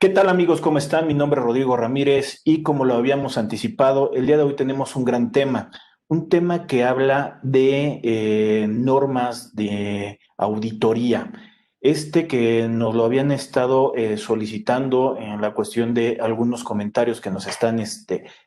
¿Qué tal amigos? ¿Cómo están? Mi nombre es Rodrigo Ramírez y como lo habíamos anticipado, el día de hoy tenemos un tema que habla de normas de auditoría. Este que nos lo habían estado solicitando en la cuestión de algunos comentarios que nos están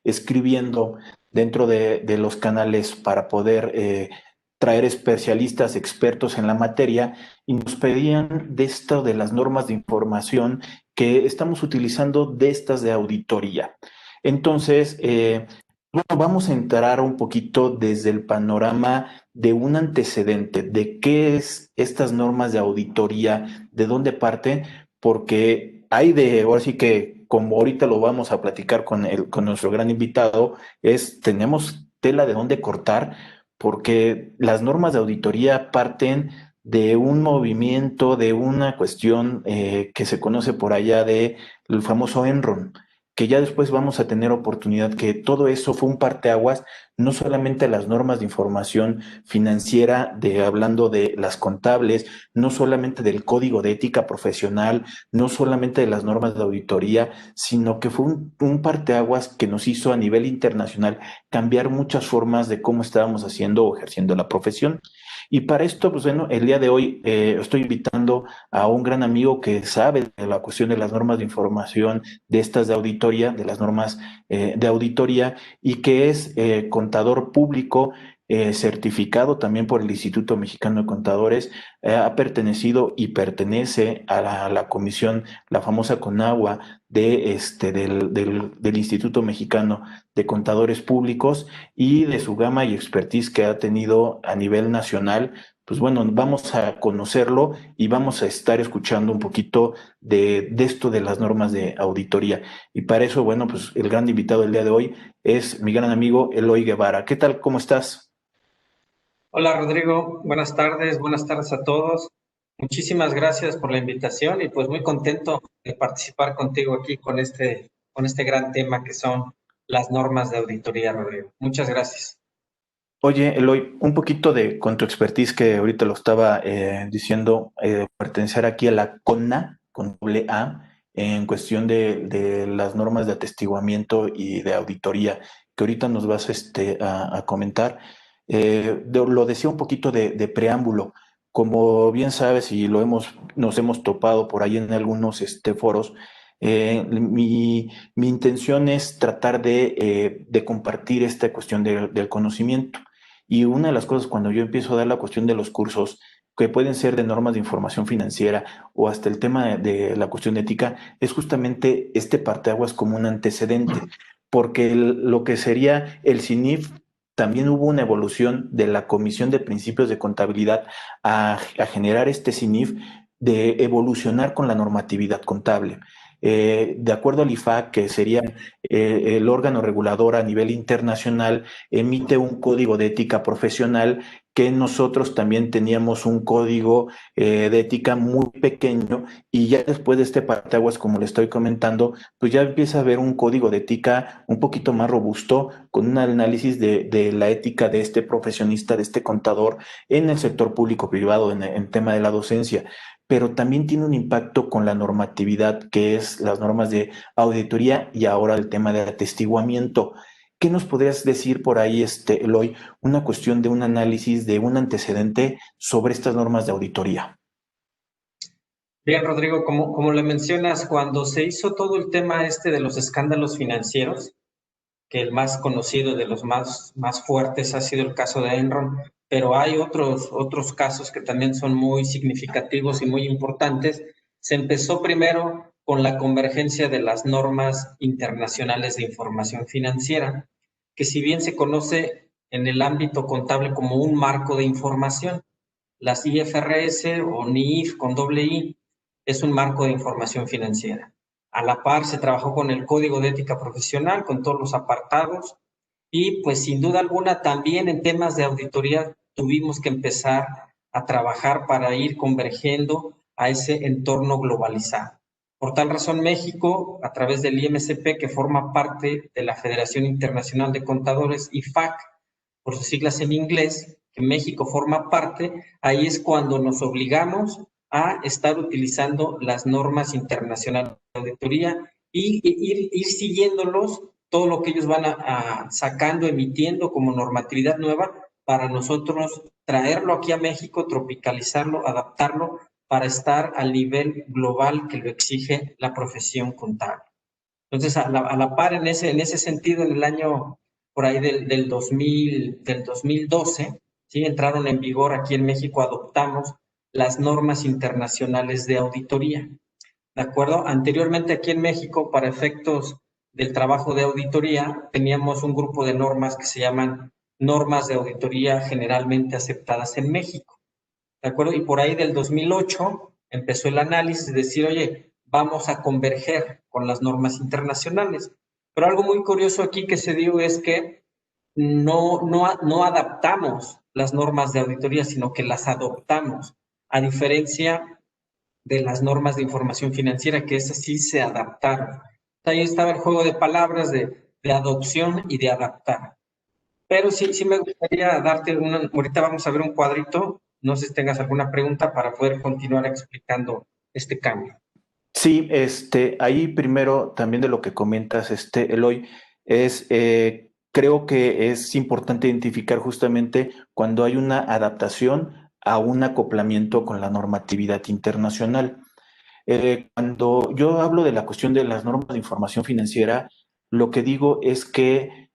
escribiendo dentro de los canales para poder traer especialistas, expertos en la materia, y nos pedían de esto de las normas de información que estamos utilizando de estas de auditoría. Entonces, bueno, vamos a entrar un poquito desde el panorama de un antecedente, de qué es estas normas de auditoría, de dónde parten, porque hay de, ahora sí que como ahorita lo vamos a platicar con nuestro gran invitado, tenemos tela de dónde cortar, porque las normas de auditoría parten de un movimiento, de una cuestión que se conoce por allá de el famoso Enron, que ya después vamos a tener oportunidad, que todo eso fue un parteaguas, no solamente las normas de información financiera, de hablando de las contables, no solamente del código de ética profesional, no solamente de las normas de auditoría, sino que fue un parteaguas que nos hizo a nivel internacional cambiar muchas formas de cómo estábamos haciendo o ejerciendo la profesión. Y para esto, pues bueno, el día de hoy estoy invitando a un gran amigo que sabe de la cuestión de las normas de información, de estas de auditoría, de las normas de auditoría, y que es contador público, certificado también por el Instituto Mexicano de Contadores, ha pertenecido y pertenece a la comisión, la famosa CONAGUA, del Instituto Mexicano de Contadores Públicos, y de su gama y expertise que ha tenido a nivel nacional. Pues bueno, vamos a conocerlo y vamos a estar escuchando un poquito de esto de las normas de auditoría. Y para eso, bueno, pues el gran invitado del día de hoy es mi gran amigo Eloy Guevara. ¿Qué tal? ¿Cómo estás? Hola Rodrigo, buenas tardes a todos. Muchísimas gracias por la invitación y pues muy contento de participar contigo aquí con este gran tema que son las normas de auditoría, Rodrigo. Muchas gracias. Oye, Eloy, un poquito con tu expertise que ahorita lo estaba diciendo, pertenecer aquí a la CONA, con doble A, en cuestión de las normas de atestiguamiento y de auditoría, que ahorita nos vas a comentar. Lo decía un poquito de preámbulo. Como bien sabes, y nos hemos topado por ahí en algunos foros, mi intención es tratar de compartir esta cuestión del conocimiento. Y una de las cosas cuando yo empiezo a dar la cuestión de los cursos, que pueden ser de normas de información financiera o hasta el tema de la cuestión ética, es justamente este parteaguas como un antecedente, porque lo que sería el CINIF, también hubo una evolución de la Comisión de Principios de Contabilidad a generar este CINIF, de evolucionar con la normatividad contable. De acuerdo al IFAC, que sería el órgano regulador a nivel internacional, emite un código de ética profesional, que nosotros también teníamos un código de ética muy pequeño, y ya después de este parteaguas, como le estoy comentando, pues ya empieza a haber un código de ética un poquito más robusto, con un análisis de la ética de este profesionista, de este contador en el sector público privado, en tema de la docencia, pero también tiene un impacto con la normatividad, que es las normas de auditoría y ahora el tema de atestiguamiento. ¿Qué nos podrías decir por ahí, Eloy, una cuestión de un análisis, de un antecedente sobre estas normas de auditoría? Bien, Rodrigo, como le mencionas, cuando se hizo todo el tema de los escándalos financieros, que el más conocido de los más fuertes ha sido el caso de Enron, pero hay otros casos que también son muy significativos y muy importantes. Se empezó primero con la convergencia de las normas internacionales de información financiera, que si bien se conoce en el ámbito contable como un marco de información, las IFRS o NIF con doble I es un marco de información financiera. A la par se trabajó con el Código de Ética Profesional, con todos los apartados, y pues sin duda alguna también en temas de auditoría tuvimos que empezar a trabajar para ir convergiendo a ese entorno globalizado. Por tal razón, México, a través del IMCP, que forma parte de la Federación Internacional de Contadores, IFAC, por sus siglas en inglés, que México forma parte, ahí es cuando nos obligamos a estar utilizando las normas internacionales de auditoría y ir siguiéndolos, todo lo que ellos van sacando, emitiendo como normatividad nueva, para nosotros traerlo aquí a México, tropicalizarlo, adaptarlo, para estar al nivel global que lo exige la profesión contable. Entonces, a la par, en ese sentido, en el año por ahí del 2012, ¿sí? Entraron en vigor aquí en México, adoptamos las normas internacionales de auditoría. ¿De acuerdo? Anteriormente aquí en México, para efectos del trabajo de auditoría, teníamos un grupo de normas que se llaman normas de auditoría generalmente aceptadas en México. ¿De acuerdo? Y por ahí del 2008 empezó el análisis de decir, oye, vamos a converger con las normas internacionales. Pero algo muy curioso aquí que se dio es que no adaptamos las normas de auditoría, sino que las adoptamos, a diferencia de las normas de información financiera, que esas sí se adaptaron. Ahí estaba el juego de palabras de adopción y de adaptar. Pero sí me gustaría darte ahorita vamos a ver un cuadrito, no sé si tengas alguna pregunta para poder continuar explicando este cambio. Sí, ahí primero también de lo que comentas, Eloy, creo que es importante identificar justamente cuando hay una adaptación a un acoplamiento con la normatividad internacional. Cuando yo hablo de la cuestión de las normas de información financiera, lo que digo es que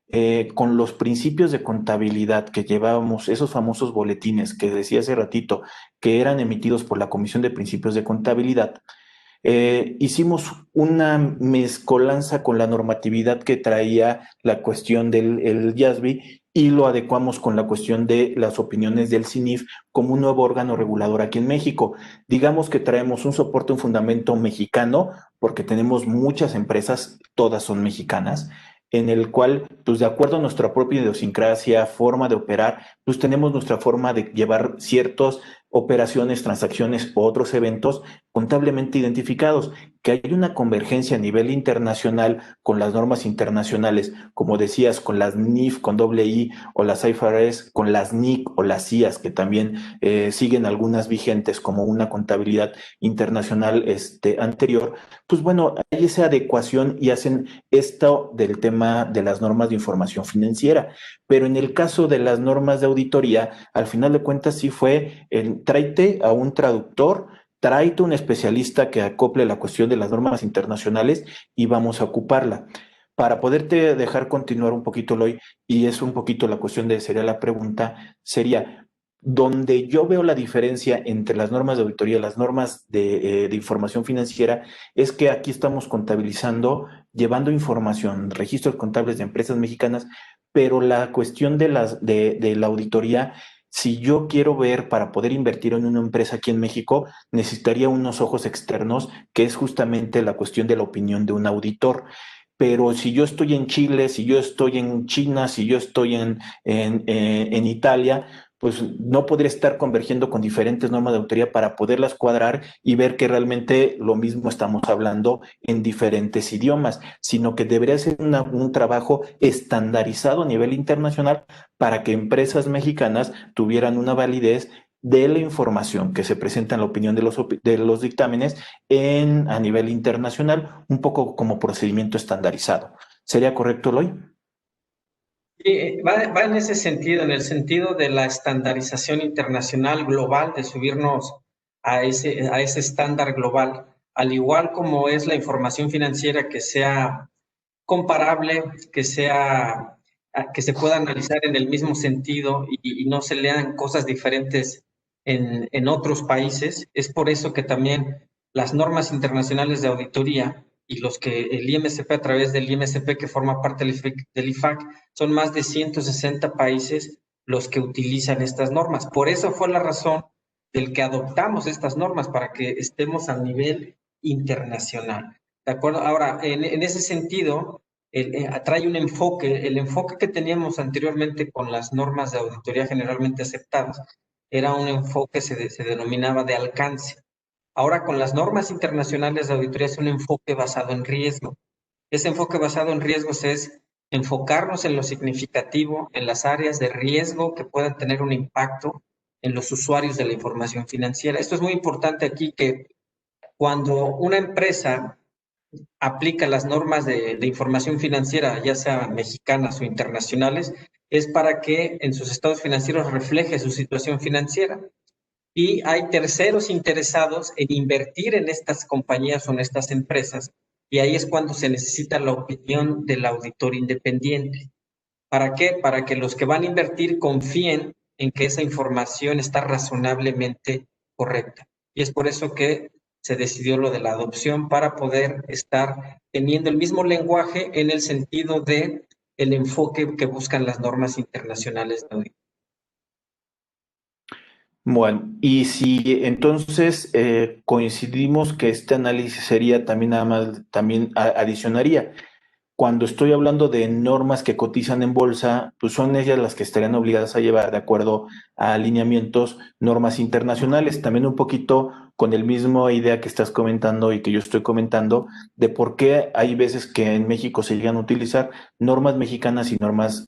con los principios de contabilidad que llevábamos, esos famosos boletines que decía hace ratito, que eran emitidos por la Comisión de Principios de Contabilidad, hicimos una mezcolanza con la normatividad que traía la cuestión del IASB y lo adecuamos con la cuestión de las opiniones del CINIF como un nuevo órgano regulador aquí en México. Digamos que traemos un soporte, un fundamento mexicano, porque tenemos muchas empresas, todas son mexicanas, en el cual, pues de acuerdo a nuestra propia idiosincrasia, forma de operar, pues tenemos nuestra forma de llevar ciertas operaciones, transacciones o otros eventos contablemente identificados. Que hay una convergencia a nivel internacional con las normas internacionales, como decías, con las NIF con doble I o las IFRS, con las NIC o las CIAS, que también siguen algunas vigentes como una contabilidad internacional anterior, pues bueno, hay esa adecuación y hacen esto del tema de las normas de información financiera. Pero en el caso de las normas de auditoría, al final de cuentas sí fue el tráete a un traductor, tráete un especialista que acople la cuestión de las normas internacionales y vamos a ocuparla. Para poderte dejar continuar un poquito, Loy, y es un poquito la cuestión de, sería la pregunta, sería, donde yo veo la diferencia entre las normas de auditoría y las normas de información financiera, es que aquí estamos contabilizando, llevando información, registros contables de empresas mexicanas, pero la cuestión de la auditoría, si yo quiero ver para poder invertir en una empresa aquí en México, necesitaría unos ojos externos, que es justamente la cuestión de la opinión de un auditor. Pero si yo estoy en Chile, si yo estoy en China, si yo estoy en Italia, pues no podría estar convergiendo con diferentes normas de autoría para poderlas cuadrar y ver que realmente lo mismo estamos hablando en diferentes idiomas, sino que debería ser un trabajo estandarizado a nivel internacional para que empresas mexicanas tuvieran una validez de la información que se presenta en la opinión de los dictámenes a nivel internacional, un poco como procedimiento estandarizado. ¿Sería correcto, Loy? Sí, va en ese sentido, en el sentido de la estandarización internacional global, de subirnos a ese estándar global, al igual como es la información financiera que sea comparable, que se pueda analizar en el mismo sentido y no se lean cosas diferentes en otros países. Es por eso que también las normas internacionales de auditoría y los que el IMSP, a través del IMSP que forma parte del IFAC, son más de 160 países los que utilizan estas normas. Por eso fue la razón del que adoptamos estas normas, para que estemos a nivel internacional. ¿De acuerdo? Ahora, en ese sentido, trae un enfoque, el enfoque que teníamos anteriormente con las normas de auditoría generalmente aceptadas, era un enfoque, se denominaba de alcance. Ahora con las normas internacionales de auditoría es un enfoque basado en riesgo. Ese enfoque basado en riesgos es enfocarnos en lo significativo, en las áreas de riesgo que puedan tener un impacto en los usuarios de la información financiera. Esto es muy importante aquí, que cuando una empresa aplica las normas de información financiera, ya sea mexicanas o internacionales, es para que en sus estados financieros refleje su situación financiera. Y hay terceros interesados en invertir en estas compañías o en estas empresas, y ahí es cuando se necesita la opinión del auditor independiente. ¿Para qué? Para que los que van a invertir confíen en que esa información está razonablemente correcta. Y es por eso que se decidió lo de la adopción, para poder estar teniendo el mismo lenguaje en el sentido de el enfoque que buscan las normas internacionales de auditoría. Bueno, y si entonces coincidimos que este análisis sería también nada más, también adicionaría. Cuando estoy hablando de normas que cotizan en bolsa, pues son ellas las que estarían obligadas a llevar de acuerdo a alineamientos, normas internacionales. También un poquito con el mismo idea que estás comentando y que yo estoy comentando, de por qué hay veces que en México se llegan a utilizar normas mexicanas y normas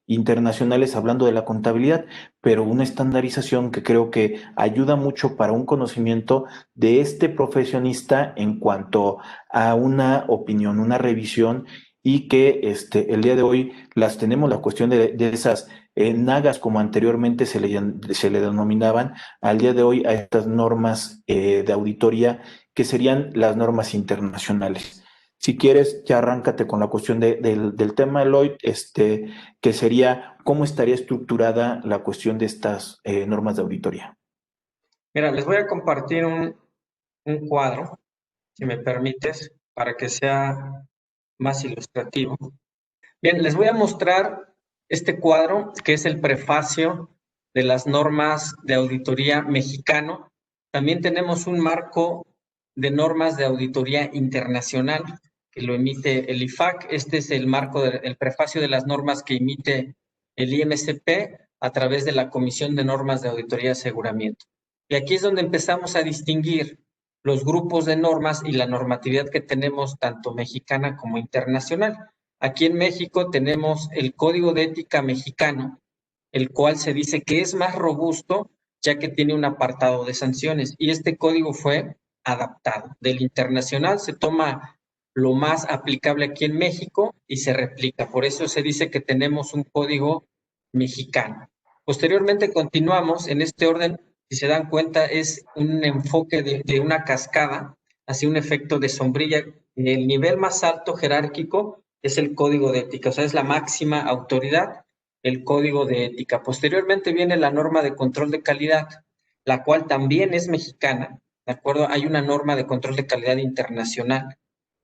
internacionales hablando de la contabilidad, pero una estandarización que creo que ayuda mucho para un conocimiento de este profesionista en cuanto a una opinión, una revisión, y que el día de hoy las tenemos, la cuestión de esas nagas, como anteriormente se le denominaban, al día de hoy a estas normas de auditoría, que serían las normas internacionales. Si quieres, ya arráncate con la cuestión del tema, Eloy, que sería cómo estaría estructurada la cuestión de estas normas de auditoría. Mira, les voy a compartir un cuadro, si me permites, para que sea más ilustrativo. Bien, les voy a mostrar este cuadro, que es el prefacio de las normas de auditoría mexicano. También tenemos un marco de normas de auditoría internacional que lo emite el IFAC. Este es el marco, el prefacio de las normas que emite el IMCP a través de la Comisión de Normas de Auditoría y Aseguramiento. Y aquí es donde empezamos a distinguir los grupos de normas y la normatividad que tenemos, tanto mexicana como internacional. Aquí en México tenemos el Código de Ética Mexicano, el cual se dice que es más robusto, ya que tiene un apartado de sanciones, y este código fue adaptado. Del internacional se toma lo más aplicable aquí en México y se replica. Por eso se dice que tenemos un código mexicano. Posteriormente continuamos en este orden. Si se dan cuenta, es un enfoque de una cascada, así un efecto de sombrilla. El nivel más alto jerárquico es el código de ética, o sea, es la máxima autoridad, el código de ética. Posteriormente viene la norma de control de calidad, la cual también es mexicana, ¿de acuerdo? Hay una norma de control de calidad internacional.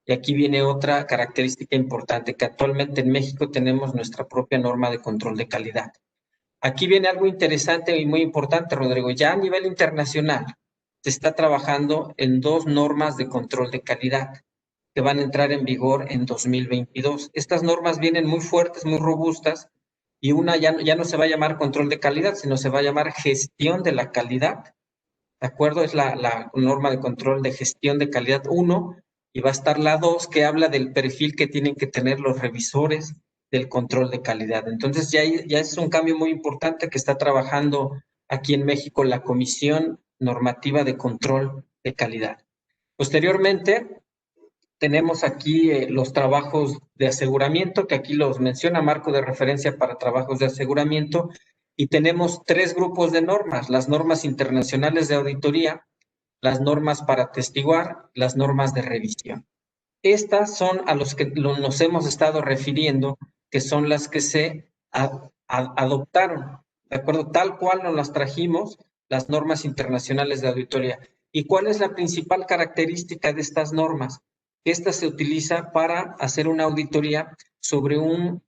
Y aquí viene otra característica importante, que actualmente en México tenemos nuestra propia norma de control de calidad. Aquí viene algo interesante y muy importante, Rodrigo. Ya a nivel internacional se está trabajando en dos normas de control de calidad que van a entrar en vigor en 2022. Estas normas vienen muy fuertes, muy robustas, y una ya no se va a llamar control de calidad, sino se va a llamar gestión de la calidad. ¿De acuerdo? Es la norma de control de gestión de calidad 1, y va a estar la 2, que habla del perfil que tienen que tener los revisores del control de calidad. Entonces ya es un cambio muy importante que está trabajando aquí en México la Comisión Normativa de Control de Calidad. Posteriormente, tenemos aquí los trabajos de aseguramiento, que aquí los menciona, marco de referencia para trabajos de aseguramiento, y tenemos tres grupos de normas: las normas internacionales de auditoría, las normas para atestiguar, las normas de revisión. Estas son a los que nos hemos estado refiriendo, que son las que se adoptaron, ¿de acuerdo? Tal cual nos las trajimos, las normas internacionales de auditoría. ¿Y cuál es la principal característica de estas normas? Esta se utiliza para hacer una auditoría sobre un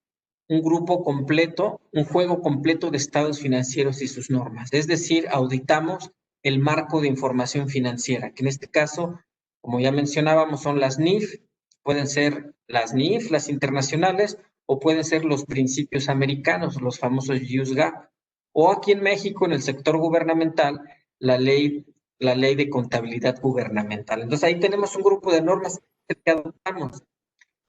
grupo completo, un juego completo de estados financieros y sus normas. Es decir, auditamos el marco de información financiera, que en este caso, como ya mencionábamos, son las NIF, pueden ser las NIF, las internacionales, o pueden ser los principios americanos, los famosos USGAP, o aquí en México, en el sector gubernamental, la ley de contabilidad gubernamental. Entonces ahí tenemos un grupo de normas que adoptamos.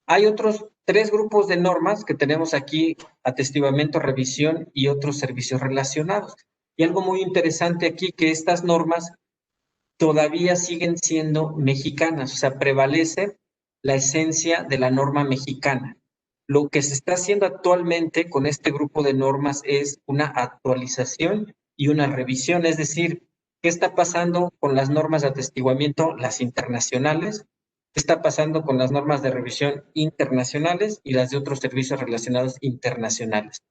Hay otros tres grupos de normas que tenemos aquí: atestiguamiento, revisión y otros servicios relacionados. Y algo muy interesante aquí, que estas normas todavía siguen siendo mexicanas, o sea, prevalece la esencia de la norma mexicana. Lo que se está haciendo actualmente con este grupo de normas es una actualización y una revisión, es decir, ¿qué está pasando con las normas de atestiguamiento, las internacionales? ¿Qué está pasando con las normas de revisión internacionales y las de otros servicios relacionados internacionales?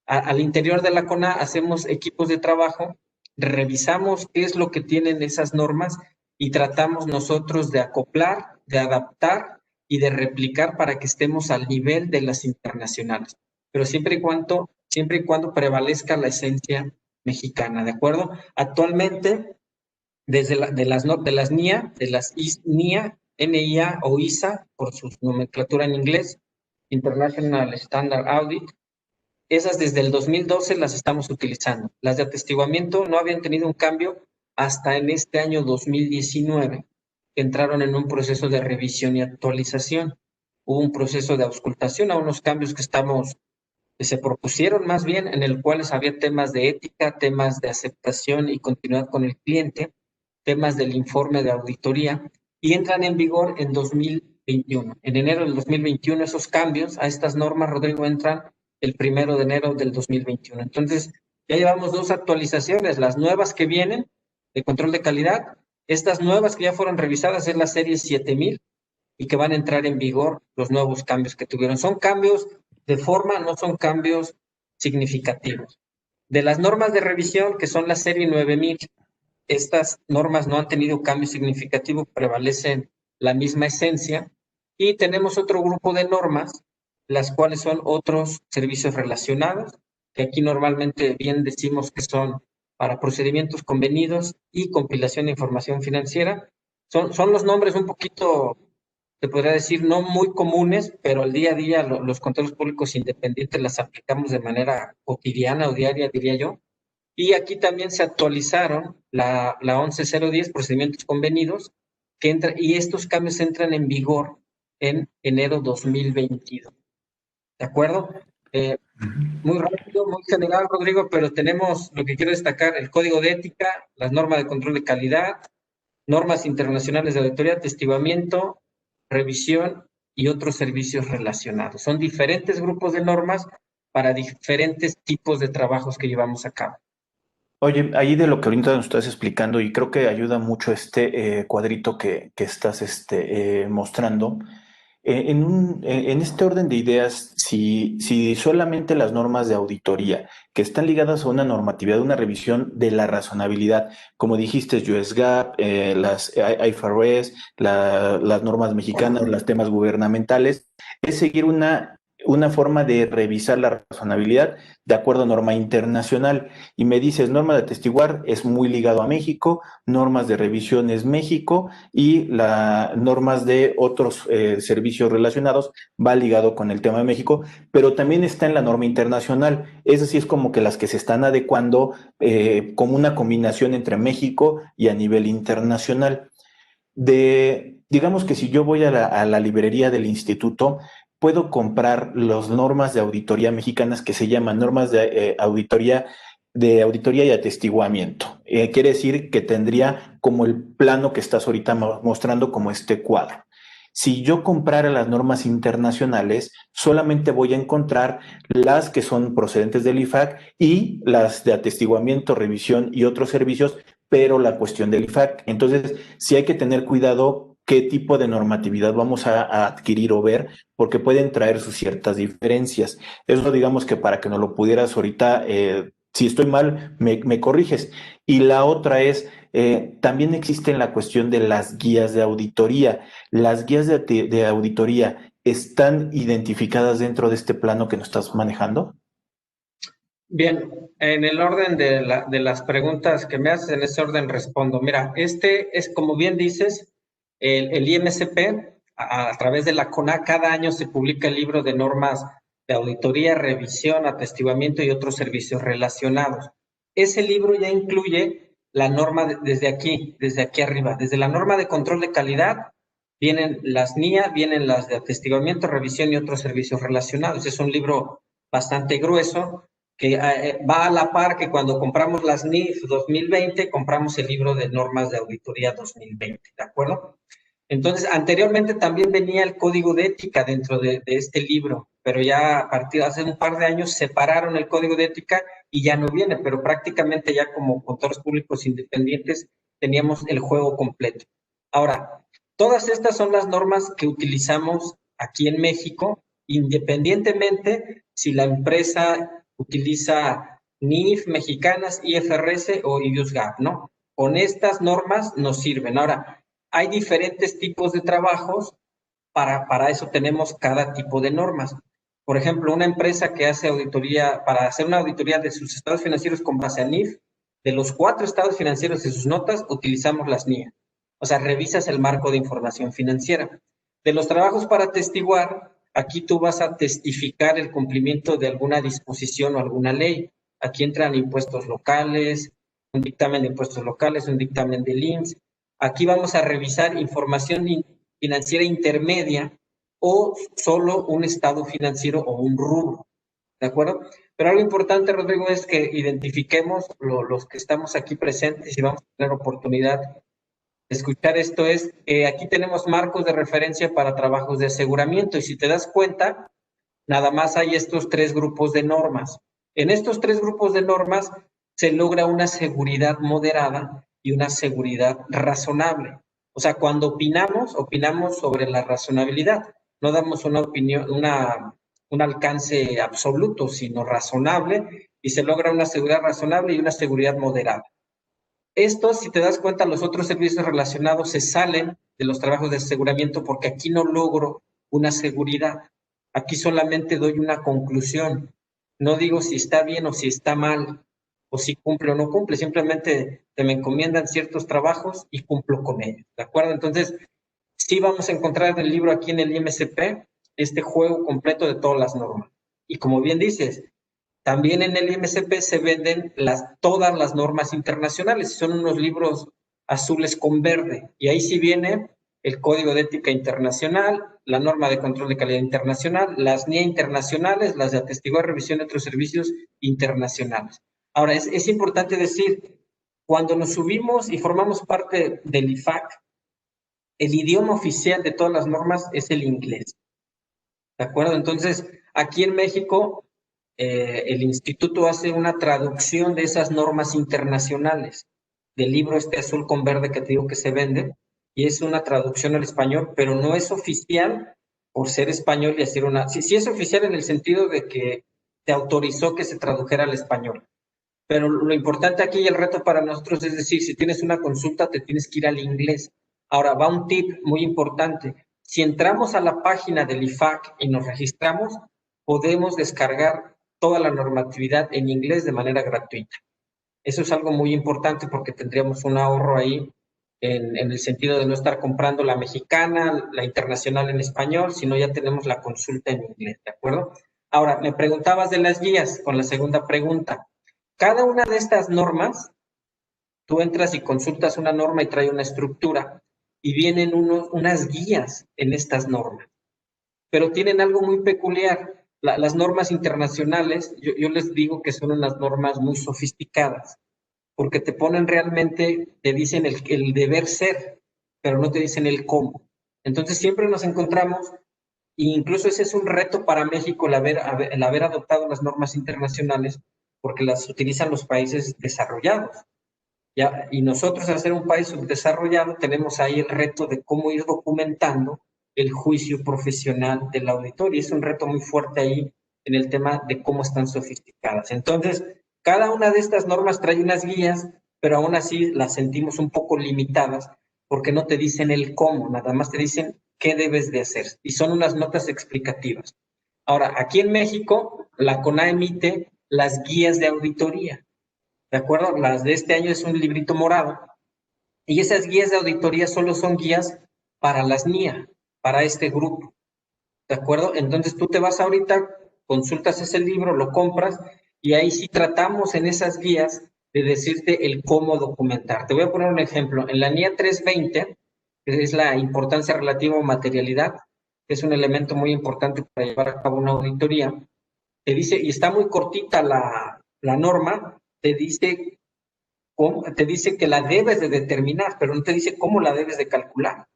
Al interior de la CONA hacemos equipos de trabajo, revisamos qué es lo que tienen esas normas y tratamos nosotros de acoplar, de adaptar y de replicar para que estemos al nivel de las internacionales, pero siempre y cuando prevalezca la esencia mexicana, ¿de acuerdo? Actualmente, de las NIA, de las NIA, NIA o ISA, por su nomenclatura en inglés, International Standard Audit, esas desde el 2012 las estamos utilizando. Las de atestiguamiento no habían tenido un cambio hasta en este año 2019, que entraron en un proceso de revisión y actualización. Hubo un proceso de auscultación a unos cambios que se propusieron más bien, en el cual había temas de ética, temas de aceptación y continuidad con el cliente, temas del informe de auditoría, y entran en vigor en 2021. En enero del 2021 esos cambios a estas normas, Rodrigo, entran el 1 de enero del 2021. Entonces, ya llevamos 2 actualizaciones, las nuevas que vienen de control de calidad, estas nuevas que ya fueron revisadas es la serie 7000 y que van a entrar en vigor los nuevos cambios que tuvieron. Son cambios de forma, no son cambios significativos. De las normas de revisión, que son la serie 9000, estas normas no han tenido cambio significativo, prevalecen la misma esencia. Y tenemos otro grupo de normas, las cuales son otros servicios relacionados, que aquí normalmente bien decimos que son para procedimientos convenidos y compilación de información financiera. Son los nombres un poquito, te podría decir, no muy comunes, pero al día a día los controles públicos independientes las aplicamos de manera cotidiana o diaria, diría yo. Y aquí también se actualizaron la 11010, procedimientos convenidos, y estos cambios entran en vigor en enero 2022. ¿De acuerdo? Muy rápido, muy general, Rodrigo, pero tenemos lo que quiero destacar: el código de ética, las normas de control de calidad, normas internacionales de auditoría, atestiguamiento, revisión y otros servicios relacionados. Son diferentes grupos de normas para diferentes tipos de trabajos que llevamos a cabo. Oye, ahí de lo que ahorita nos estás explicando, y creo que ayuda mucho este cuadrito que estás mostrando, en este orden de ideas, si solamente las normas de auditoría que están ligadas a una normatividad, una revisión de la razonabilidad, como dijiste, US GAAP, las IFRS, las normas mexicanas, los temas gubernamentales, es seguir una forma de revisar la razonabilidad de acuerdo a norma internacional. Y me dices, norma de atestiguar es muy ligado a México, normas de revisión es México, y las normas de otros servicios relacionados va ligado con el tema de México, pero también está en la norma internacional. Es decir, es como que las que se están adecuando como una combinación entre México y a nivel internacional. Digamos que si yo voy a la librería del instituto, puedo comprar las normas de auditoría mexicanas que se llaman normas de auditoría y atestiguamiento. Quiere decir que tendría como el plano que estás ahorita mostrando, como este cuadro. Si yo comprara las normas internacionales, solamente voy a encontrar las que son procedentes del IFAC y las de atestiguamiento, revisión y otros servicios, pero la cuestión del IFAC. Entonces, sí hay que tener cuidado qué tipo de normatividad vamos a adquirir o ver, porque pueden traer sus ciertas diferencias. Eso, digamos, que para que nos lo pudieras ahorita, si estoy mal, me corriges. Y la otra es, también existe la cuestión de las guías de auditoría. Las guías de auditoría están identificadas dentro de este plano que nos estás manejando. Bien, en el orden de las preguntas que me haces, en ese orden respondo. Mira, este es, como bien dices, el IMCP, a través de la CONA, cada año se publica el libro de normas de auditoría, revisión, atestiguamiento y otros servicios relacionados. Ese libro ya incluye la norma desde aquí arriba, desde la norma de control de calidad, vienen las NIA, vienen las de atestiguamiento, revisión y otros servicios relacionados. Es un libro bastante grueso que va a la par que cuando compramos las NIF 2020, compramos el libro de normas de auditoría 2020, ¿de acuerdo? Entonces, anteriormente también venía el código de ética dentro de este libro, pero ya a partir de hace un par de años separaron el código de ética y ya no viene, pero prácticamente ya como contadores públicos independientes teníamos el juego completo. Ahora, todas estas son las normas que utilizamos aquí en México, independientemente si la empresa utiliza NIF mexicanas, IFRS o IUSGAP, ¿no? Con estas normas nos sirven. Ahora, hay diferentes tipos de trabajos, para eso tenemos cada tipo de normas. Por ejemplo, una empresa que hace auditoría, para hacer una auditoría de sus estados financieros con base a NIF, de los 4 estados financieros y sus notas, utilizamos las NIA. O sea, revisas el marco de información financiera. De los trabajos para atestiguar, aquí tú vas a testificar el cumplimiento de alguna disposición o alguna ley. Aquí entran impuestos locales, un dictamen de impuestos locales, un dictamen del IMSS. Aquí vamos a revisar información financiera intermedia o solo un estado financiero o un rubro, ¿de acuerdo? Pero algo importante, Rodrigo, es que identifiquemos los que estamos aquí presentes y vamos a tener oportunidad de escuchar esto, es que aquí tenemos marcos de referencia para trabajos de aseguramiento y si te das cuenta, nada más hay estos 3 grupos de normas. En estos 3 grupos de normas se logra una seguridad moderada y una seguridad razonable. O sea, cuando opinamos sobre la razonabilidad. No damos una opinión, un alcance absoluto, sino razonable, y se logra una seguridad razonable y una seguridad moderada. Estos, si te das cuenta, los otros servicios relacionados se salen de los trabajos de aseguramiento porque aquí no logro una seguridad. Aquí solamente doy una conclusión. No digo si está bien o si está mal, o si cumple o no cumple. Simplemente se me encomiendan ciertos trabajos y cumplo con ellos. ¿De acuerdo? Entonces, sí vamos a encontrar en el libro aquí en el IMSP este juego completo de todas las normas. Y como bien dices, también en el IMSP se venden todas las normas internacionales. Son unos libros azules con verde. Y ahí sí viene el Código de Ética Internacional, la norma de control de calidad internacional, las NIA internacionales, las de atestiguar, revisión de otros servicios internacionales. Ahora, es importante decir, cuando nos subimos y formamos parte del IFAC, el idioma oficial de todas las normas es el inglés. ¿De acuerdo? Entonces, aquí en México, el instituto hace una traducción de esas normas internacionales, del libro este azul con verde que te digo que se vende, y es una traducción al español, pero no es oficial por ser español y hacer una... Sí, sí es oficial en el sentido de que te autorizó que se tradujera al español. Pero lo importante aquí y el reto para nosotros es decir, si tienes una consulta, te tienes que ir al inglés. Ahora, va un tip muy importante. Si entramos a la página del IFAC y nos registramos, podemos descargar toda la normatividad en inglés de manera gratuita. Eso es algo muy importante porque tendríamos un ahorro ahí en el sentido de no estar comprando la mexicana, la internacional en español, sino ya tenemos la consulta en inglés, ¿de acuerdo? Ahora, me preguntabas de las guías con la segunda pregunta. Cada una de estas normas, tú entras y consultas una norma y trae una estructura y vienen unas guías en estas normas, pero tienen algo muy peculiar. Las normas internacionales, yo les digo que son unas normas muy sofisticadas, porque te ponen realmente, te dicen el deber ser, pero no te dicen el cómo. Entonces siempre nos encontramos, e incluso ese es un reto para México el haber adoptado las normas internacionales, porque las utilizan los países desarrollados. ¿Ya? Y nosotros, al ser un país subdesarrollado, tenemos ahí el reto de cómo ir documentando el juicio profesional del auditor. Y es un reto muy fuerte ahí en el tema de cómo están sofisticadas. Entonces, cada una de estas normas trae unas guías, pero aún así las sentimos un poco limitadas porque no te dicen el cómo, nada más te dicen qué debes de hacer. Y son unas notas explicativas. Ahora, aquí en México, la CONA emite las guías de auditoría. ¿De acuerdo? Las de este año es un librito morado. Y esas guías de auditoría solo son guías para las NIA, para este grupo. ¿De acuerdo? Entonces tú te vas ahorita, consultas ese libro, lo compras, y ahí sí tratamos en esas guías de decirte el cómo documentar. Te voy a poner un ejemplo. En la NIA 320, que es la importancia relativa a materialidad, que es un elemento muy importante para llevar a cabo una auditoría, te dice, y está muy cortita la norma, te dice que la debes de determinar, pero no te dice cómo la debes de calcular.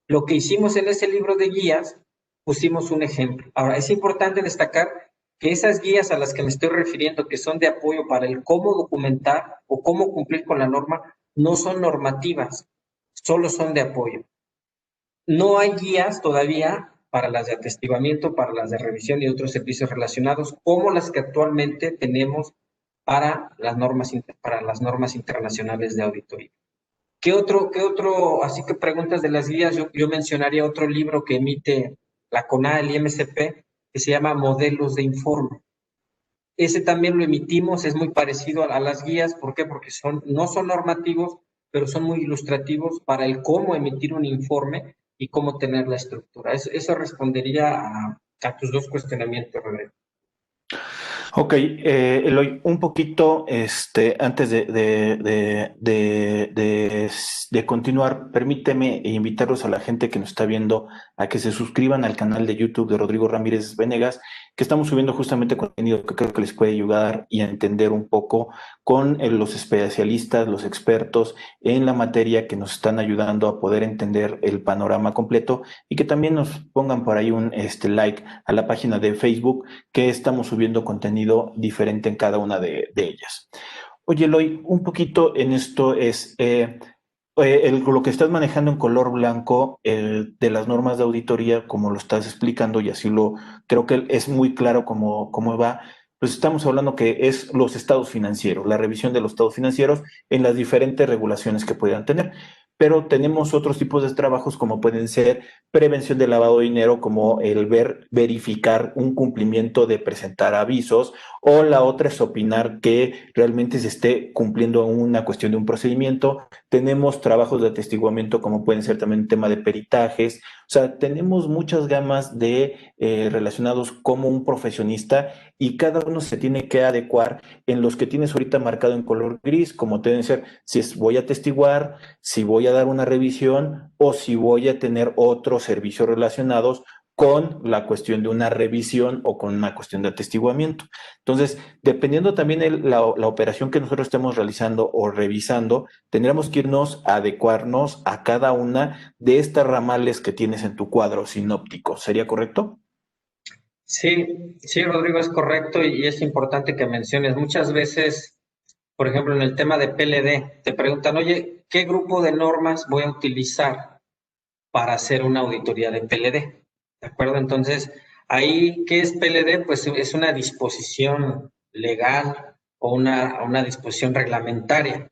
Lo que hicimos en ese libro de guías, pusimos un ejemplo. Ahora, es importante destacar que esas guías a las que me estoy refiriendo, que son de apoyo para el cómo documentar o cómo cumplir con la norma, no son normativas, solo son de apoyo. No hay guías todavía para las de atestiguamiento, para las de revisión y otros servicios relacionados, como las que actualmente tenemos para las normas internacionales de auditoría. ¿Qué otro, así que preguntas de las guías? Yo mencionaría otro libro que emite la CONADE, el IMCP, que se llama Modelos de Informe. Ese también lo emitimos, es muy parecido a las guías. ¿Por qué? Porque no son normativos, pero son muy ilustrativos para el cómo emitir un informe y cómo tener la estructura. Eso respondería a tus dos cuestionamientos, Rodrigo. Ok, Eloy, un poquito antes de continuar, permíteme invitarlos a la gente que nos está viendo a que se suscriban al canal de YouTube de Rodrigo Ramírez Venegas, que estamos subiendo justamente contenido que creo que les puede ayudar y a entender un poco con los especialistas, los expertos en la materia que nos están ayudando a poder entender el panorama completo y que también nos pongan por ahí un like a la página de Facebook, que estamos subiendo contenido diferente en cada una de ellas. Oye, Eloy, un poquito en esto es lo que estás manejando en color blanco de las normas de auditoría, como lo estás explicando, y así creo que es muy claro cómo va. Pues estamos hablando que es los estados financieros, la revisión de los estados financieros en las diferentes regulaciones que puedan tener. Pero tenemos otros tipos de trabajos como pueden ser prevención de lavado de dinero, como el verificar un cumplimiento de presentar avisos, o la otra es opinar que realmente se esté cumpliendo una cuestión de un procedimiento. Tenemos trabajos de atestiguamiento como pueden ser también tema de peritajes. O sea, tenemos muchas gamas de relacionados como un profesionista, y cada uno se tiene que adecuar en los que tienes ahorita marcado en color gris, como deben ser, si voy a atestiguar, si voy a dar una revisión o si voy a tener otros servicios relacionados con la cuestión de una revisión o con una cuestión de atestiguamiento. Entonces, dependiendo también la operación que nosotros estemos realizando o revisando, tendremos que irnos a adecuarnos a cada una de estas ramales que tienes en tu cuadro sinóptico. ¿Sería correcto? Sí, sí, Rodrigo, es correcto y es importante que menciones. Muchas veces, por ejemplo, en el tema de PLD, te preguntan, oye, ¿qué grupo de normas voy a utilizar para hacer una auditoría de PLD? ¿De acuerdo? Entonces, ahí, ¿qué es PLD? Pues es una disposición legal o una disposición reglamentaria.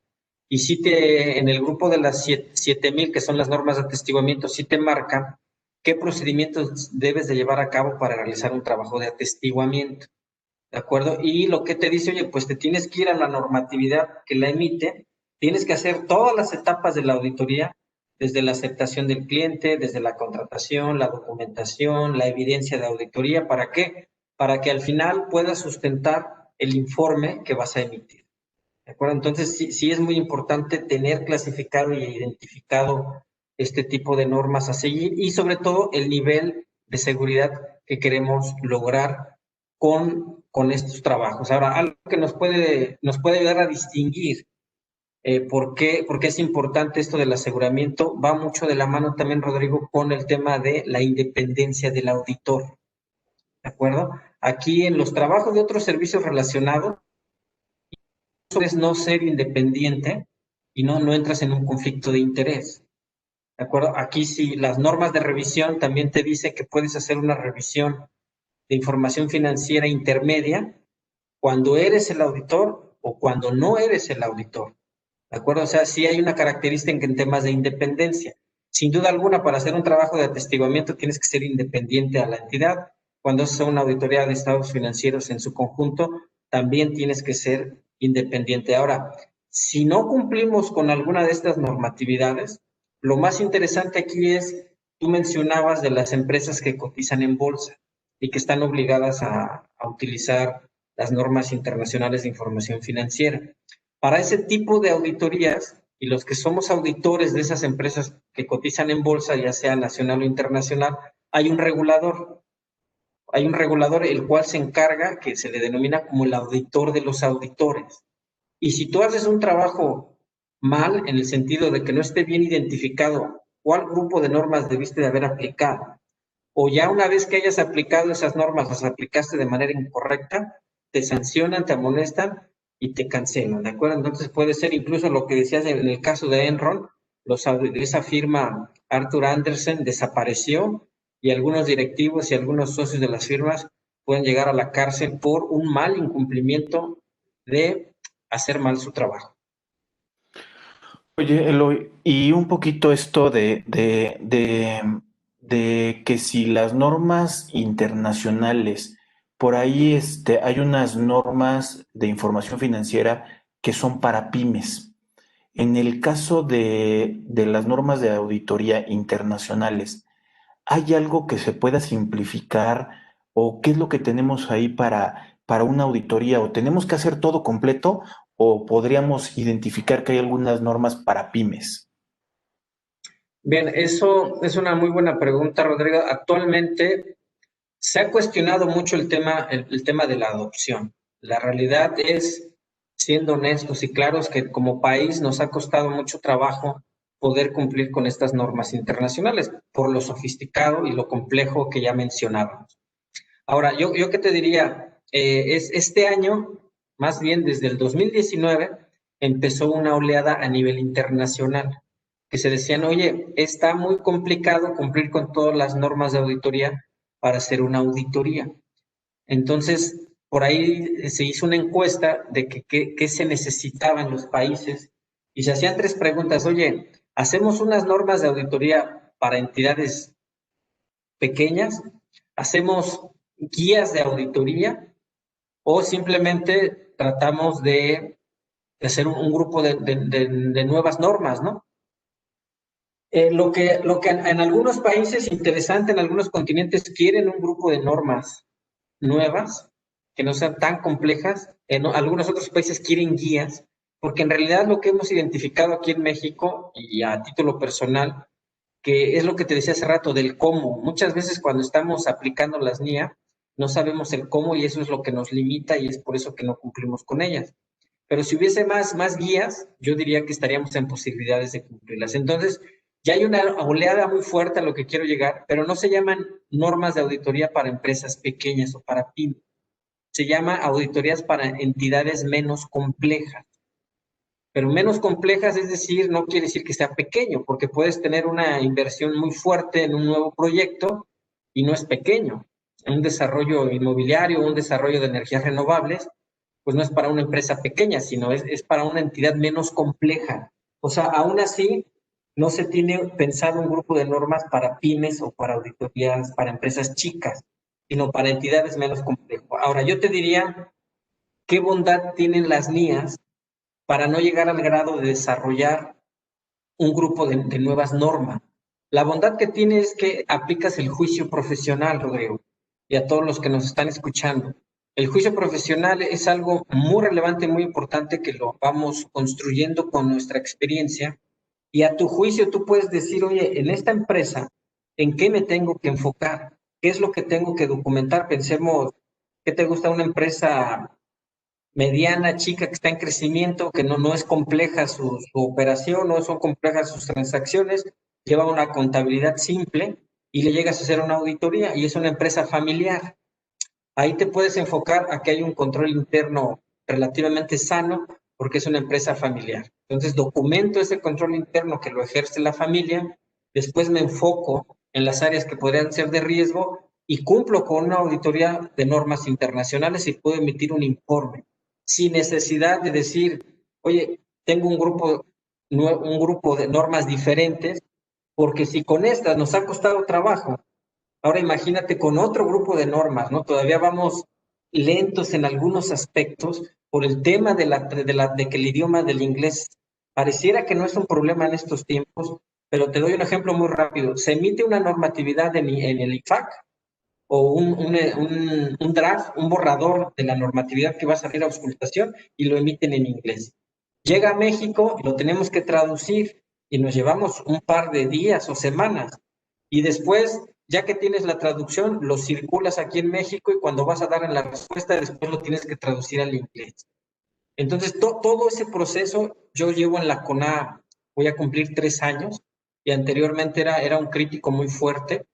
Y si en el grupo de las 7000, que son las normas de atestiguamiento, sí te marcan qué procedimientos debes de llevar a cabo para realizar un trabajo de atestiguamiento. ¿De acuerdo? Y lo que te dice, oye, pues te tienes que ir a la normatividad que la emite, tienes que hacer todas las etapas de la auditoría, desde la aceptación del cliente, desde la contratación, la documentación, la evidencia de auditoría. ¿Para qué? Para que al final puedas sustentar el informe que vas a emitir. ¿De acuerdo? Entonces, sí es muy importante tener clasificado y identificado este tipo de normas a seguir y sobre todo el nivel de seguridad que queremos lograr con estos trabajos. Ahora, algo que nos puede ayudar a distinguir por qué es importante esto del aseguramiento, va mucho de la mano también, Rodrigo, con el tema de la independencia del auditor. ¿De acuerdo? Aquí en los trabajos de otros servicios relacionados, es no ser independiente y no entras en un conflicto de interés. ¿De acuerdo? Aquí sí, las normas de revisión también te dicen que puedes hacer una revisión de información financiera intermedia cuando eres el auditor o cuando no eres el auditor. ¿De acuerdo? O sea, sí hay una característica en temas de independencia. Sin duda alguna, para hacer un trabajo de atestiguamiento tienes que ser independiente a la entidad. Cuando haces una auditoría de estados financieros en su conjunto, también tienes que ser independiente. Ahora, si no cumplimos con alguna de estas normatividades, lo más interesante aquí es, tú mencionabas de las empresas que cotizan en bolsa y que están obligadas a utilizar las normas internacionales de información financiera. Para ese tipo de auditorías, y los que somos auditores de esas empresas que cotizan en bolsa, ya sea nacional o internacional, hay un regulador. hay un regulador el cual se encarga, que se le denomina como el auditor de los auditores. Y si tú haces un trabajo mal, en el sentido de que no esté bien identificado cuál grupo de normas debiste de haber aplicado, o ya una vez que hayas aplicado esas normas, las aplicaste de manera incorrecta, te sancionan, te amonestan y te cancelan, ¿de acuerdo? Entonces puede ser incluso lo que decías en el caso de Enron, esa firma Arthur Andersen desapareció y algunos directivos y algunos socios de las firmas pueden llegar a la cárcel por un mal incumplimiento de hacer mal su trabajo. Oye, Eloy, y un poquito esto de que si las normas internacionales, por ahí hay unas normas de información financiera que son para pymes. En el caso de las normas de auditoría internacionales, ¿hay algo que se pueda simplificar o qué es lo que tenemos ahí para una auditoría? ¿O tenemos que hacer todo completo o podríamos identificar que hay algunas normas para pymes? Bien, eso es una muy buena pregunta, Rodrigo. Actualmente se ha cuestionado mucho el tema de la adopción. La realidad es, siendo honestos y claros, que como país nos ha costado mucho trabajo poder cumplir con estas normas internacionales por lo sofisticado y lo complejo que ya mencionábamos. Ahora, yo qué te diría, es este año, más bien desde el 2019, empezó una oleada a nivel internacional, que se decían, oye, está muy complicado cumplir con todas las normas de auditoría para hacer una auditoría. Entonces, por ahí se hizo una encuesta de qué se necesitaba en los países y se hacían tres preguntas. Oye, ¿hacemos unas normas de auditoría para entidades pequeñas? ¿Hacemos guías de auditoría o simplemente tratamos de hacer un grupo de nuevas normas, ¿no? Lo que en algunos países, interesante, en algunos continentes quieren un grupo de normas nuevas, que no sean tan complejas. En algunos otros países quieren guías, porque en realidad lo que hemos identificado aquí en México, y a título personal, que es lo que te decía hace rato del cómo. Muchas veces cuando estamos aplicando las NIA, no sabemos el cómo y eso es lo que nos limita y es por eso que no cumplimos con ellas. Pero si hubiese más guías, yo diría que estaríamos en posibilidades de cumplirlas. Entonces, ya hay una oleada muy fuerte a lo que quiero llegar, pero no se llaman normas de auditoría para empresas pequeñas o para pymes. Se llama auditorías para entidades menos complejas. Pero menos complejas, es decir, no quiere decir que sea pequeño, porque puedes tener una inversión muy fuerte en un nuevo proyecto y no es pequeño. Un desarrollo inmobiliario, un desarrollo de energías renovables, pues no es para una empresa pequeña, sino es para una entidad menos compleja. O sea, aún así, no se tiene pensado un grupo de normas para pymes o para auditorías, para empresas chicas, sino para entidades menos complejas. Ahora, yo te diría, ¿qué bondad tienen las NIAs para no llegar al grado de desarrollar un grupo de nuevas normas? La bondad que tiene es que aplicas el juicio profesional, Rodrigo, y a todos los que nos están escuchando. El juicio profesional es algo muy relevante, muy importante, que lo vamos construyendo con nuestra experiencia. Y a tu juicio tú puedes decir, oye, en esta empresa, ¿en qué me tengo que enfocar? ¿Qué es lo que tengo que documentar? Pensemos, ¿qué te gusta una empresa mediana, chica, que está en crecimiento, que no es compleja su operación, no son complejas sus transacciones, lleva una contabilidad simple y le llegas a hacer una auditoría y es una empresa familiar? Ahí te puedes enfocar a que hay un control interno relativamente sano porque es una empresa familiar. Entonces documento ese control interno que lo ejerce la familia, después me enfoco en las áreas que podrían ser de riesgo y cumplo con una auditoría de normas internacionales y puedo emitir un informe sin necesidad de decir, oye, tengo un grupo de normas diferentes, porque si con estas nos ha costado trabajo, ahora imagínate con otro grupo de normas, ¿no? Todavía vamos lentos en algunos aspectos por el tema de que el idioma del inglés pareciera que no es un problema en estos tiempos, pero te doy un ejemplo muy rápido. Se emite una normatividad en el IFAC o un draft, un borrador de la normatividad que va a salir a auscultación y lo emiten en inglés. Llega a México y lo tenemos que traducir y nos llevamos un par de días o semanas. Y después ya que tienes la traducción, lo circulas aquí en México y cuando vas a dar en la respuesta, después lo tienes que traducir al inglés. Entonces, todo ese proceso yo llevo en la CONA, voy a cumplir 3 años, y anteriormente era un crítico muy fuerte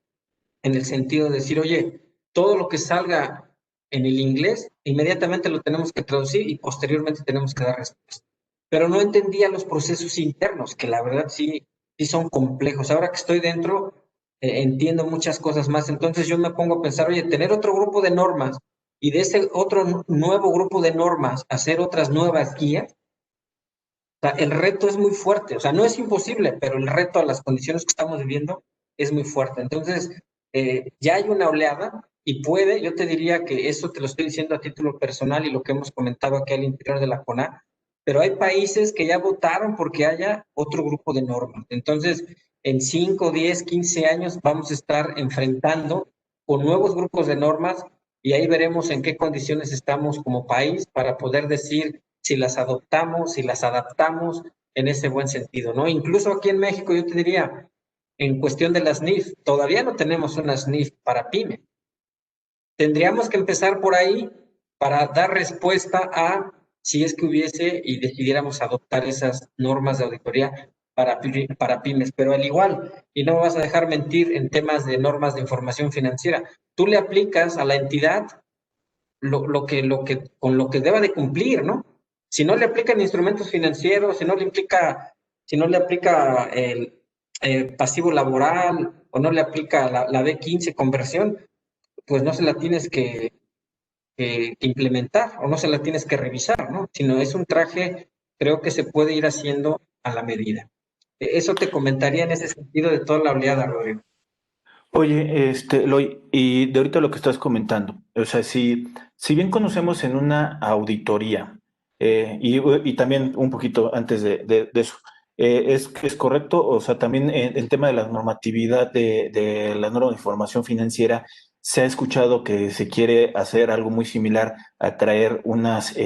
en el sentido de decir, oye, todo lo que salga en el inglés, inmediatamente lo tenemos que traducir y posteriormente tenemos que dar respuesta. Pero no entendía los procesos internos, que la verdad sí son complejos. Ahora que estoy dentro, entiendo muchas cosas más. Entonces yo me pongo a pensar, oye, tener otro grupo de normas y de ese otro nuevo grupo de normas hacer otras nuevas guías, o sea, el reto es muy fuerte. O sea, no es imposible, pero el reto a las condiciones que estamos viviendo es muy fuerte. Entonces, ya hay una oleada y puede, yo te diría que eso te lo estoy diciendo a título personal y lo que hemos comentado aquí al interior de la CONA, pero hay países que ya votaron porque haya otro grupo de normas. Entonces, en 5, 10, 15 años vamos a estar enfrentando con nuevos grupos de normas y ahí veremos en qué condiciones estamos como país para poder decir si las adoptamos, si las adaptamos en ese buen sentido, ¿no? Incluso aquí en México yo te diría, en cuestión de las NIF, todavía no tenemos una NIF para pyme. Tendríamos que empezar por ahí para dar respuesta a si es que hubiese y decidiéramos adoptar esas normas de auditoría para pymes, pero al igual, y no me vas a dejar mentir en temas de normas de información financiera, tú le aplicas a la entidad con lo que deba de cumplir, ¿no? Si no le aplican instrumentos financieros, si no le aplica el pasivo laboral o no le aplica la B15 conversión, pues no se la tienes que implementar o no se la tienes que revisar, ¿no? Sino es un traje, creo que se puede ir haciendo a la medida. Eso te comentaría en ese sentido de toda la oleada, Rodrigo. Oye, Eloy, y de ahorita lo que estás comentando, o sea, si bien conocemos en una auditoría, y también un poquito antes de eso, es correcto, o sea, también el tema de la normatividad de la norma de información financiera, se ha escuchado que se quiere hacer algo muy similar a traer unas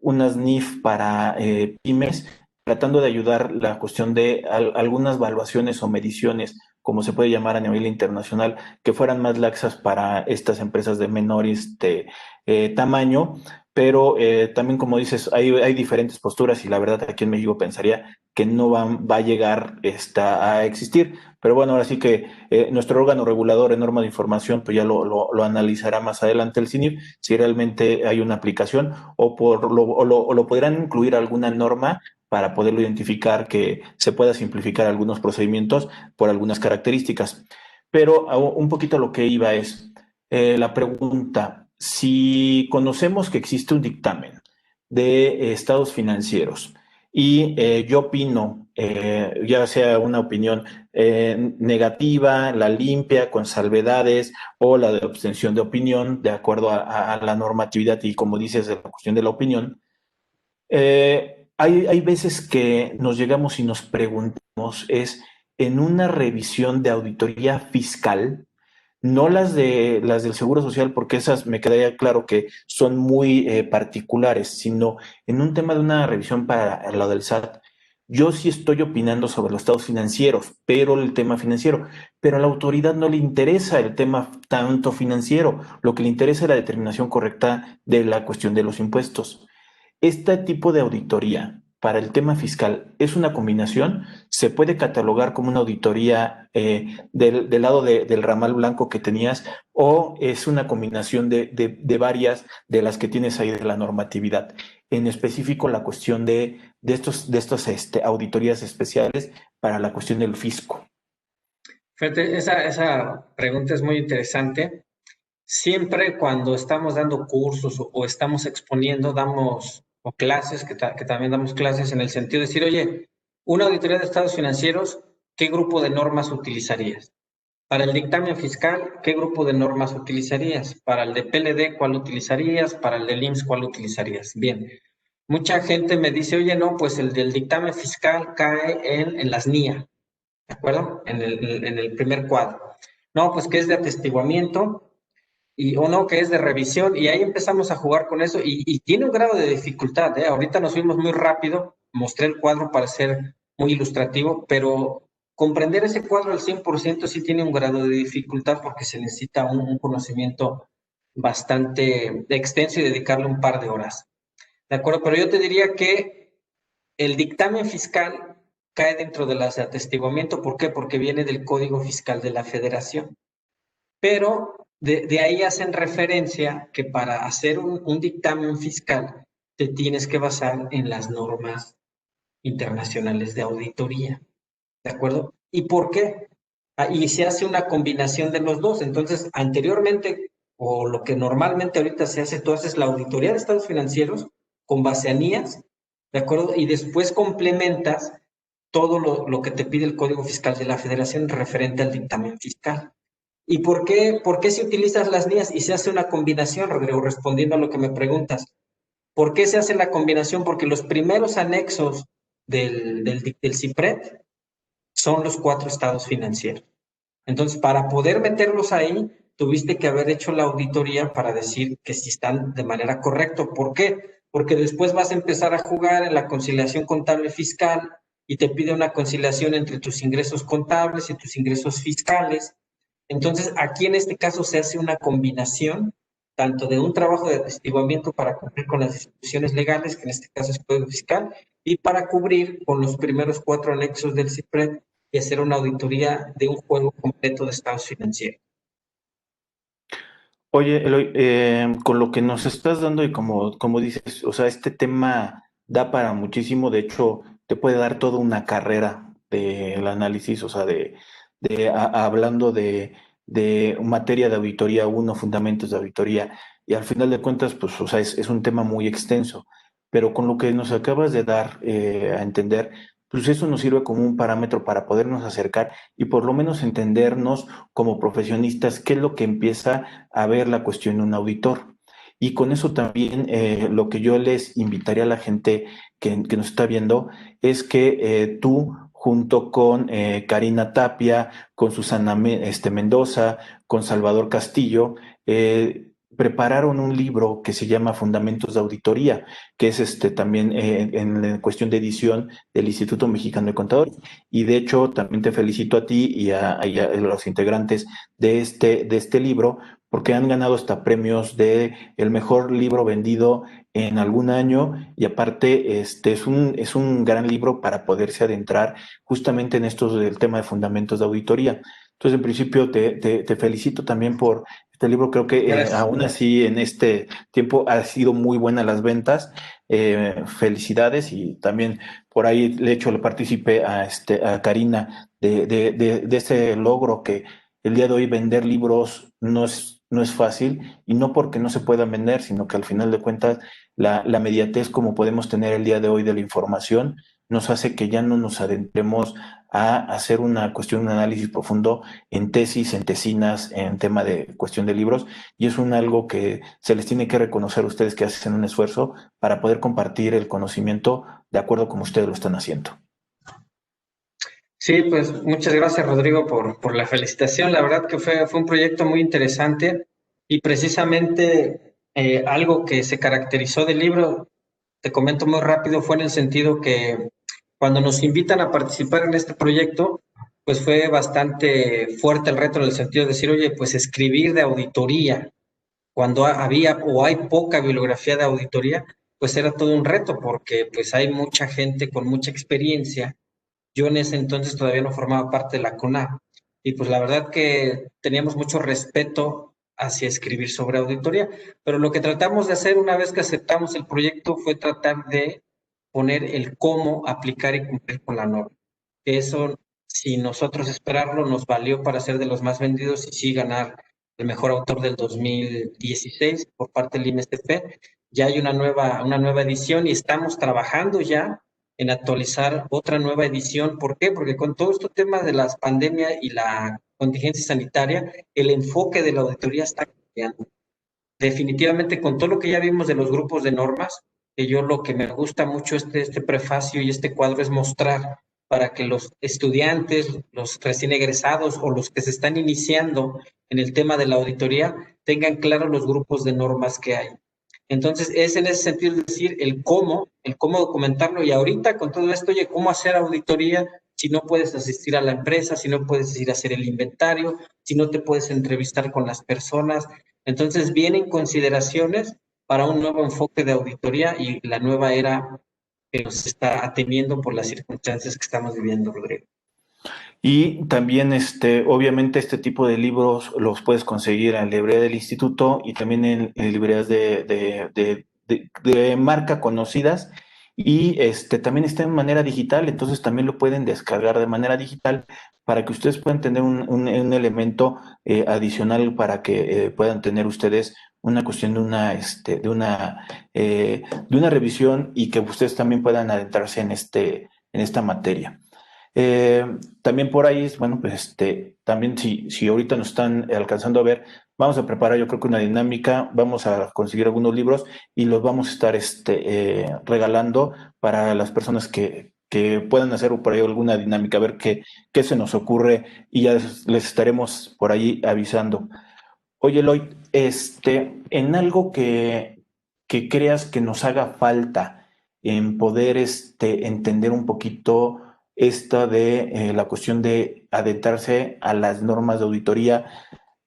NIF para pymes, tratando de ayudar la cuestión de algunas evaluaciones o mediciones como se puede llamar a nivel internacional, que fueran más laxas para estas empresas de menor tamaño, pero también como dices, hay diferentes posturas y la verdad aquí en México pensaría que no va a llegar a existir, pero bueno, ahora sí que nuestro órgano regulador en norma de información pues ya lo analizará más adelante el CINIP, si realmente hay una aplicación o lo podrán incluir alguna norma para poderlo identificar, que se pueda simplificar algunos procedimientos por algunas características. Pero un poquito a lo que iba es la pregunta, si conocemos que existe un dictamen de estados financieros y yo opino, ya sea una opinión negativa, la limpia, con salvedades, o la de abstención de opinión, de acuerdo a la normatividad y como dices, de la cuestión de la opinión, hay veces que nos llegamos y nos preguntamos, es en una revisión de auditoría fiscal, no las del Seguro Social, porque esas me quedaría claro que son muy particulares, sino en un tema de una revisión para lo del SAT. Yo sí estoy opinando sobre los estados financieros, pero el tema financiero, pero a la autoridad no le interesa el tema tanto financiero, lo que le interesa es la determinación correcta de la cuestión de los impuestos. Este tipo de auditoría para el tema fiscal es una combinación, se puede catalogar como una auditoría del lado del ramal blanco que tenías, o es una combinación de varias de las que tienes ahí de la normatividad. En específico, la cuestión de estos auditorías especiales para la cuestión del fisco. Fíjate, esa pregunta es muy interesante. Siempre cuando estamos dando cursos o estamos exponiendo, damos o clases, que también damos clases en el sentido de decir, oye, una auditoría de estados financieros, ¿qué grupo de normas utilizarías? Para el dictamen fiscal, ¿qué grupo de normas utilizarías? Para el de PLD, ¿cuál utilizarías? Para el del IMSS, ¿cuál utilizarías? Bien, mucha gente me dice, oye, no, pues el del dictamen fiscal cae en las NIA, ¿de acuerdo? En el primer cuadro. No, pues que es de atestiguamiento o no, que es de revisión, y ahí empezamos a jugar con eso, y tiene un grado de dificultad, ¿eh? Ahorita nos fuimos muy rápido, mostré el cuadro para ser muy ilustrativo, pero comprender ese cuadro al 100% sí tiene un grado de dificultad porque se necesita un conocimiento bastante extenso y dedicarle un par de horas. ¿De acuerdo? Pero yo te diría que el dictamen fiscal cae dentro de las de atestiguamiento. ¿Por qué? Porque viene del Código Fiscal de la Federación. Pero de ahí hacen referencia que para hacer un dictamen fiscal te tienes que basar en las normas internacionales de auditoría. ¿De acuerdo? ¿Y por qué? Y se hace una combinación de los dos. Entonces, anteriormente, o lo que normalmente ahorita se hace, tú haces la auditoría de estados financieros con base a NIAS, ¿de acuerdo? Y después complementas todo lo que te pide el Código Fiscal de la Federación referente al dictamen fiscal. ¿Y por qué si utilizas las NIAS y se hace una combinación, Rodrigo, respondiendo a lo que me preguntas? ¿Por qué se hace la combinación? Porque los primeros anexos del CIPRED son los 4 estados financieros. Entonces, para poder meterlos ahí, tuviste que haber hecho la auditoría para decir que si están de manera correcta. ¿Por qué? Porque después vas a empezar a jugar en la conciliación contable fiscal y te pide una conciliación entre tus ingresos contables y tus ingresos fiscales. Entonces, aquí en este caso se hace una combinación tanto de un trabajo de atestiguamiento para cumplir con las disposiciones legales, que en este caso es Código Fiscal, y para cubrir con los primeros 4 anexos del CIPRED y hacer una auditoría de un juego completo de estados financieros. Oye, Eloy, con lo que nos estás dando y como dices, o sea, este tema da para muchísimo, de hecho, te puede dar toda una carrera del análisis, o sea, hablando de materia de auditoría uno, fundamentos de auditoría, y al final de cuentas, pues, o sea, es un tema muy extenso, pero con lo que nos acabas de dar a entender, pues eso nos sirve como un parámetro para podernos acercar y por lo menos entendernos como profesionistas qué es lo que empieza a ver la cuestión de un auditor. Y con eso también lo que yo les invitaría a la gente que nos está viendo es que tú, junto con Karina Tapia, con Susana Mendoza, con Salvador Castillo, prepararon un libro que se llama Fundamentos de Auditoría, que es también en cuestión de edición del Instituto Mexicano de Contadores. Y de hecho, también te felicito a ti y a los integrantes de este libro, porque han ganado hasta premios de el mejor libro vendido en algún año, y aparte es un gran libro para poderse adentrar justamente en esto del tema de fundamentos de auditoría. Entonces, en principio, te felicito también por este libro. Creo que Gracias. aún así en este tiempo ha sido muy buena las ventas. Felicidades, y también por ahí le hecho le participé a Karina de ese logro que el día de hoy vender libros no es fácil, y no porque no se puedan vender, sino que al final de cuentas la mediatez como podemos tener el día de hoy de la información nos hace que ya no nos adentremos a hacer una cuestión, un análisis profundo en tesis, en tesinas, en tema de cuestión de libros, y es algo que se les tiene que reconocer a ustedes que hacen un esfuerzo para poder compartir el conocimiento de acuerdo como ustedes lo están haciendo. Sí, pues muchas gracias, Rodrigo, por la felicitación. La verdad que fue un proyecto muy interesante y precisamente algo que se caracterizó del libro, te comento muy rápido, fue en el sentido que cuando nos invitan a participar en este proyecto, pues fue bastante fuerte el reto en el sentido de decir, oye, pues escribir de auditoría, cuando había o hay poca bibliografía de auditoría, pues era todo un reto porque pues hay mucha gente con mucha experiencia. Yo en ese entonces todavía no formaba parte de la CONAB y pues la verdad que teníamos mucho respeto hacia escribir sobre auditoría, pero lo que tratamos de hacer una vez que aceptamos el proyecto fue tratar de poner el cómo aplicar y cumplir con la norma. Eso, sin nosotros esperarlo, nos valió para ser de los más vendidos y sí ganar el mejor autor del 2016 por parte del INSP. Ya hay una nueva edición y estamos trabajando ya en actualizar otra nueva edición. ¿Por qué? Porque con todo este tema de las pandemias y la contingencia sanitaria, el enfoque de la auditoría está cambiando. Definitivamente, con todo lo que ya vimos de los grupos de normas, que yo lo que me gusta mucho este prefacio y este cuadro es mostrar para que los estudiantes, los recién egresados o los que se están iniciando en el tema de la auditoría tengan claro los grupos de normas que hay. Entonces, es en ese sentido decir el cómo documentarlo. Y ahorita con todo esto, oye, ¿cómo hacer auditoría si no puedes asistir a la empresa, si no puedes ir a hacer el inventario, si no te puedes entrevistar con las personas. Entonces vienen consideraciones para un nuevo enfoque de auditoría y la nueva era que nos está atendiendo por las circunstancias que estamos viviendo, Rodrigo. Y también, obviamente, este tipo de libros los puedes conseguir en la librería del instituto y también en librerías de marca conocidas. Y también está en manera digital, entonces también lo pueden descargar de manera digital para que ustedes puedan tener un elemento adicional para que puedan tener ustedes una cuestión de una revisión y que ustedes también puedan adentrarse en esta materia. También por ahí, bueno, pues también si ahorita nos están alcanzando a ver, vamos a preparar yo creo que una dinámica, vamos a conseguir algunos libros y los vamos a estar regalando para las personas que puedan hacer por ahí alguna dinámica, a ver qué se nos ocurre y ya les estaremos por ahí avisando. Oye, Eloy, en algo que creas que nos haga falta en poder entender un poquito esta de la cuestión de adentrarse a las normas de auditoría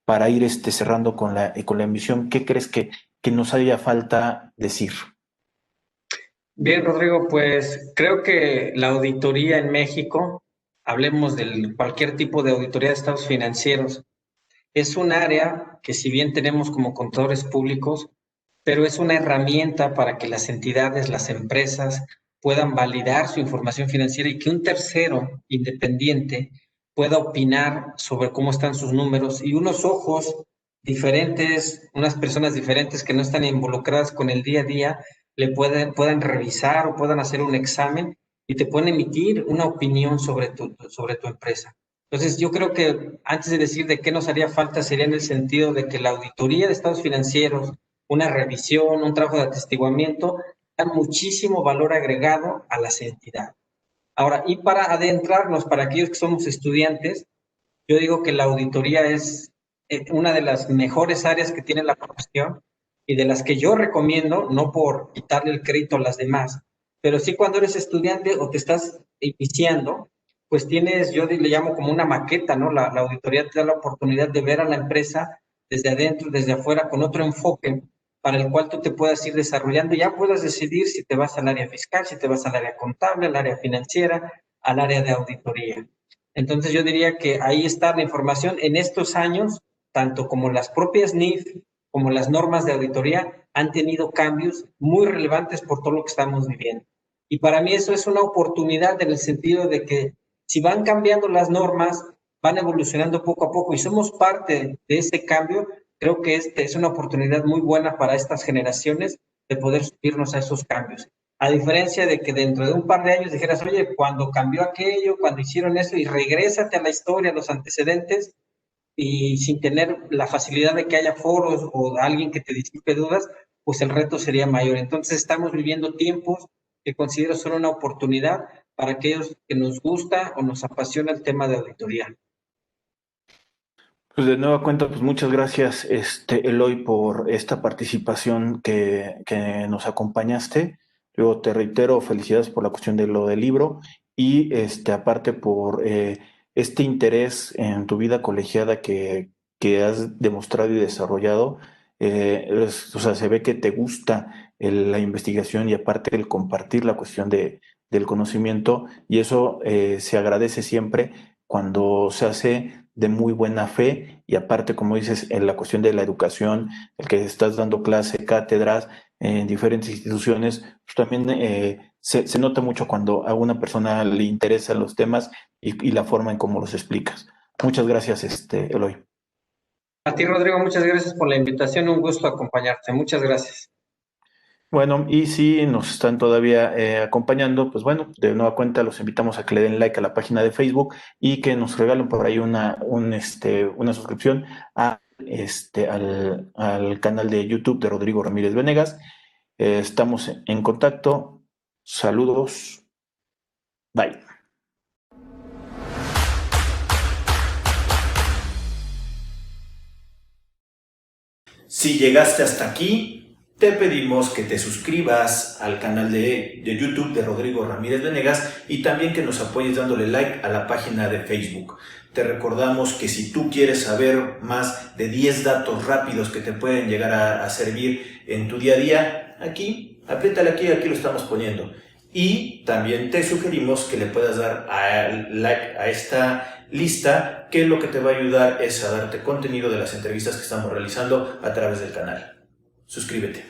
para ir cerrando con la emisión, ¿qué crees que nos haría falta decir? Bien, Rodrigo, pues creo que la auditoría en México, hablemos de cualquier tipo de auditoría de estados financieros, es un área que si bien tenemos como contadores públicos, pero es una herramienta para que las entidades, las empresas puedan validar su información financiera y que un tercero independiente pueda opinar sobre cómo están sus números y unos ojos diferentes, unas personas diferentes que no están involucradas con el día a día, puedan revisar o puedan hacer un examen y te pueden emitir una opinión sobre tu empresa. Entonces, yo creo que antes de decir de qué nos haría falta sería en el sentido de que la auditoría de estados financieros, una revisión, un trabajo de atestiguamiento, dan muchísimo valor agregado a las entidades. Ahora, y para adentrarnos, para aquellos que somos estudiantes, yo digo que la auditoría es una de las mejores áreas que tiene la profesión y de las que yo recomiendo, no por quitarle el crédito a las demás, pero sí cuando eres estudiante o te estás iniciando, pues tienes, yo le llamo como una maqueta, ¿no? La auditoría te da la oportunidad de ver a la empresa desde adentro, desde afuera, con otro enfoque para el cual tú te puedas ir desarrollando y ya puedas decidir si te vas al área fiscal, si te vas al área contable, al área financiera, al área de auditoría. Entonces yo diría que ahí está la información. En estos años, tanto como las propias NIF como las normas de auditoría han tenido cambios muy relevantes por todo lo que estamos viviendo. Y para mí eso es una oportunidad en el sentido de que si van cambiando las normas, van evolucionando poco a poco y somos parte de ese cambio, creo que es una oportunidad muy buena para estas generaciones de poder subirnos a esos cambios. A diferencia de que dentro de un par de años dijeras, oye, cuando cambió aquello, cuando hicieron eso, y regrésate a la historia, a los antecedentes, y sin tener la facilidad de que haya foros o alguien que te disipe dudas, pues el reto sería mayor. Entonces estamos viviendo tiempos que considero son una oportunidad para aquellos que nos gusta o nos apasiona el tema de auditoría. Pues de nueva cuenta, pues muchas gracias, Eloy, por esta participación que nos acompañaste. Yo te reitero, felicidades por la cuestión de lo del libro y aparte por este interés en tu vida colegiada que has demostrado y desarrollado. O sea, se ve que te gusta la investigación y aparte el compartir la cuestión del conocimiento y eso se agradece siempre cuando se hace de muy buena fe y aparte, como dices, en la cuestión de la educación, el que estás dando clase, cátedras en diferentes instituciones, pues también se nota mucho cuando a una persona le interesan los temas y la forma en cómo los explicas. Muchas gracias, Eloy. A ti, Rodrigo, muchas gracias por la invitación. Un gusto acompañarte. Muchas gracias. Bueno, y si nos están todavía acompañando, pues bueno, de nueva cuenta los invitamos a que le den like a la página de Facebook y que nos regalen por ahí una suscripción al canal de YouTube de Rodrigo Ramírez Venegas. Estamos en contacto. Saludos. Bye. Si llegaste hasta aquí, te pedimos que te suscribas al canal de YouTube de Rodrigo Ramírez Venegas y también que nos apoyes dándole like a la página de Facebook. Te recordamos que si tú quieres saber más de 10 datos rápidos que te pueden llegar a servir en tu día a día, aquí, apriétale aquí lo estamos poniendo. Y también te sugerimos que le puedas dar like a esta lista, que lo que te va a ayudar es a darte contenido de las entrevistas que estamos realizando a través del canal. Suscríbete.